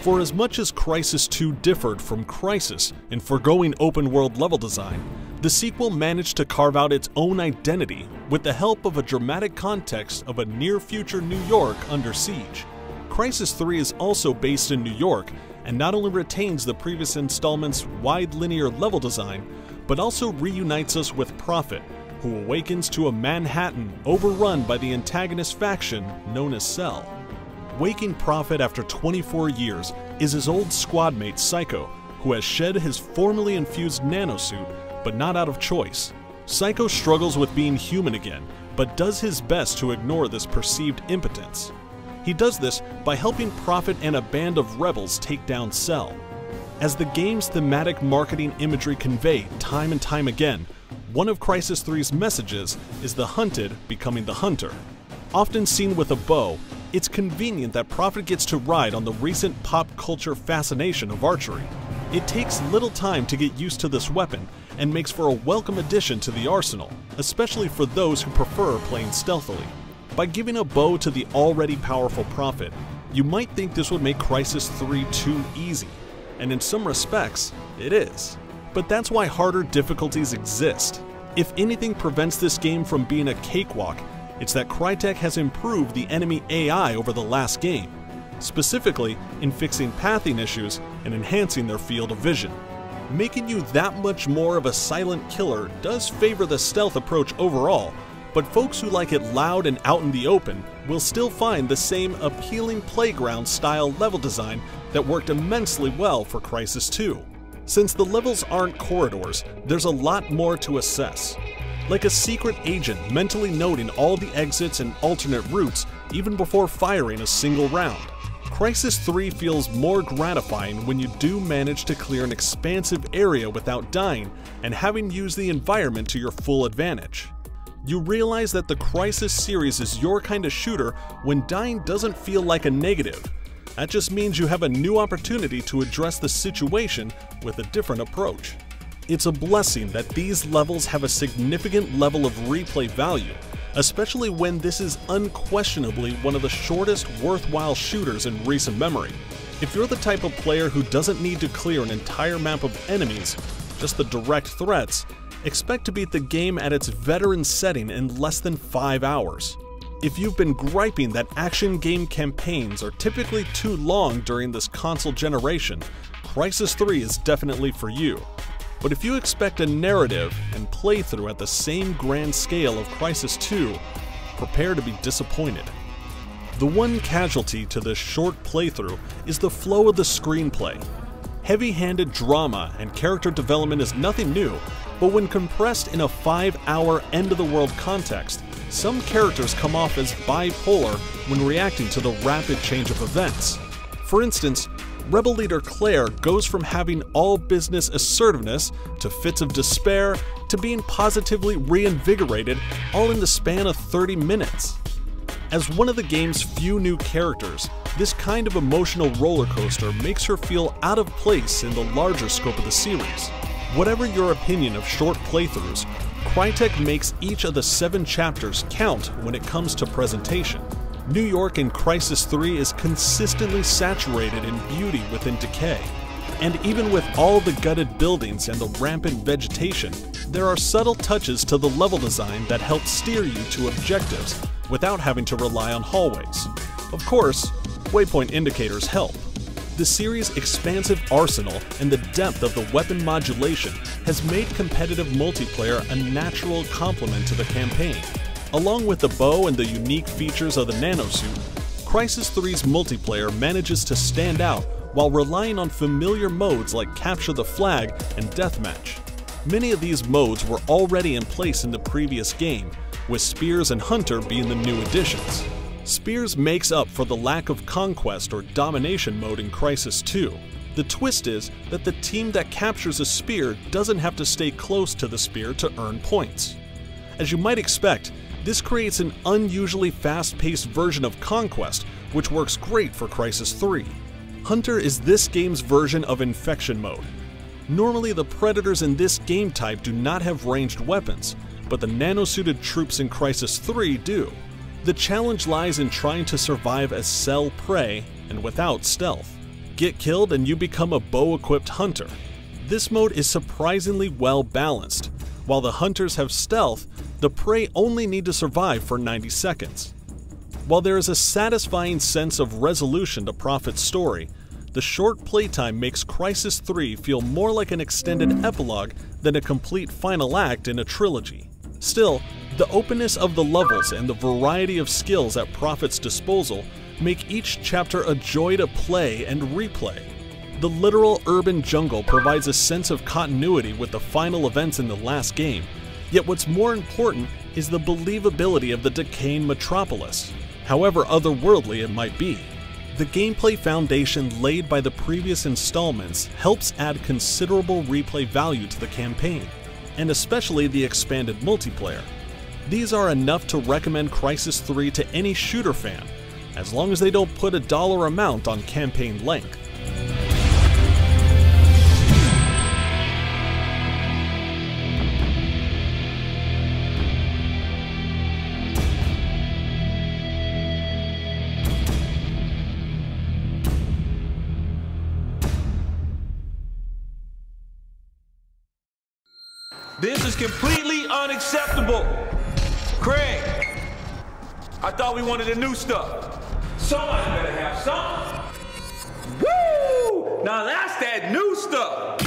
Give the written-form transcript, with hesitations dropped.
For as much as Crysis 2 differed from Crysis in foregoing open-world level design, the sequel managed to carve out its own identity with the help of a dramatic context of a near-future New York under siege. Crysis 3 is also based in New York and not only retains the previous installment's wide linear level design, but also reunites us with Prophet, who awakens to a Manhattan overrun by the antagonist faction known as Cell. Waking Prophet after 24 years is his old squadmate Psycho, who has shed his formerly infused nanosuit, but not out of choice. Psycho struggles with being human again, but does his best to ignore this perceived impotence. He does this by helping Prophet and a band of rebels take down Cell. As the game's thematic marketing imagery convey time and time again, one of Crysis 3's messages is the hunted becoming the hunter. Often seen with a bow, it's convenient that Prophet gets to ride on the recent pop culture fascination of archery. It takes little time to get used to this weapon and makes for a welcome addition to the arsenal, especially for those who prefer playing stealthily. By giving a bow to the already powerful Prophet, you might think this would make Crysis 3 too easy, and in some respects, it is. But that's why harder difficulties exist. If anything prevents this game from being a cakewalk, it's that Crytek has improved the enemy AI over the last game, specifically in fixing pathing issues and enhancing their field of vision. Making you that much more of a silent killer does favor the stealth approach overall, but folks who like it loud and out in the open will still find the same appealing playground-style level design that worked immensely well for Crysis 2. Since the levels aren't corridors, there's a lot more to assess. Like a secret agent mentally noting all the exits and alternate routes even before firing a single round. Crysis 3 feels more gratifying when you do manage to clear an expansive area without dying and having used the environment to your full advantage. You realize that the Crysis series is your kind of shooter when dying doesn't feel like a negative. That just means you have a new opportunity to address the situation with a different approach. It's a blessing that these levels have a significant level of replay value, especially when this is unquestionably one of the shortest worthwhile shooters in recent memory. If you're the type of player who doesn't need to clear an entire map of enemies, just the direct threats, expect to beat the game at its veteran setting in less than 5 hours. If you've been griping that action game campaigns are typically too long during this console generation, Crysis 3 is definitely for you. But if you expect a narrative and playthrough at the same grand scale of Crysis 2, prepare to be disappointed. The one casualty to this short playthrough is the flow of the screenplay. Heavy-handed drama and character development is nothing new, but when compressed in a 5-hour end-of-the-world context, some characters come off as bipolar when reacting to the rapid change of events. For instance, Rebel leader Claire goes from having all business assertiveness to fits of despair to being positively reinvigorated all in the span of 30 minutes. As one of the game's few new characters, this kind of emotional roller coaster makes her feel out of place in the larger scope of the series. Whatever your opinion of short playthroughs, Crytek makes each of the 7 chapters count when it comes to presentation. New York in Crysis 3 is consistently saturated in beauty within decay. And even with all the gutted buildings and the rampant vegetation, there are subtle touches to the level design that help steer you to objectives without having to rely on hallways. Of course, waypoint indicators help. The series' expansive arsenal and the depth of the weapon modulation has made competitive multiplayer a natural complement to the campaign. Along with the bow and the unique features of the nanosuit, Crysis 3's multiplayer manages to stand out while relying on familiar modes like Capture the Flag and Deathmatch. Many of these modes were already in place in the previous game, with Spears and Hunter being the new additions. Spears makes up for the lack of Conquest or Domination mode in Crysis 2. The twist is that the team that captures a spear doesn't have to stay close to the spear to earn points. As you might expect, this creates an unusually fast-paced version of Conquest, which works great for Crysis 3. Hunter is this game's version of Infection mode. Normally the predators in this game type do not have ranged weapons, but the nanosuited troops in Crysis 3 do. The challenge lies in trying to survive as cell prey and without stealth. get killed and you become a bow-equipped hunter. This mode is surprisingly well balanced. While the hunters have stealth, the prey only need to survive for 90 seconds. While there is a satisfying sense of resolution to Prophet's story, the short playtime makes Crysis 3 feel more like an extended epilogue than a complete final act in a trilogy. Still, the openness of the levels and the variety of skills at Prophet's disposal make each chapter a joy to play and replay. The literal urban jungle provides a sense of continuity with the final events in the last game, yet what's more important is the believability of the decaying metropolis, however otherworldly it might be. The gameplay foundation laid by the previous installments helps add considerable replay value to the campaign, and especially the expanded multiplayer. These are enough to recommend Crysis 3 to any shooter fan, as long as they don't put a dollar amount on campaign length. This is completely unacceptable. Craig, I thought we wanted the new stuff. Somebody better have something. Woo! Now that's that new stuff.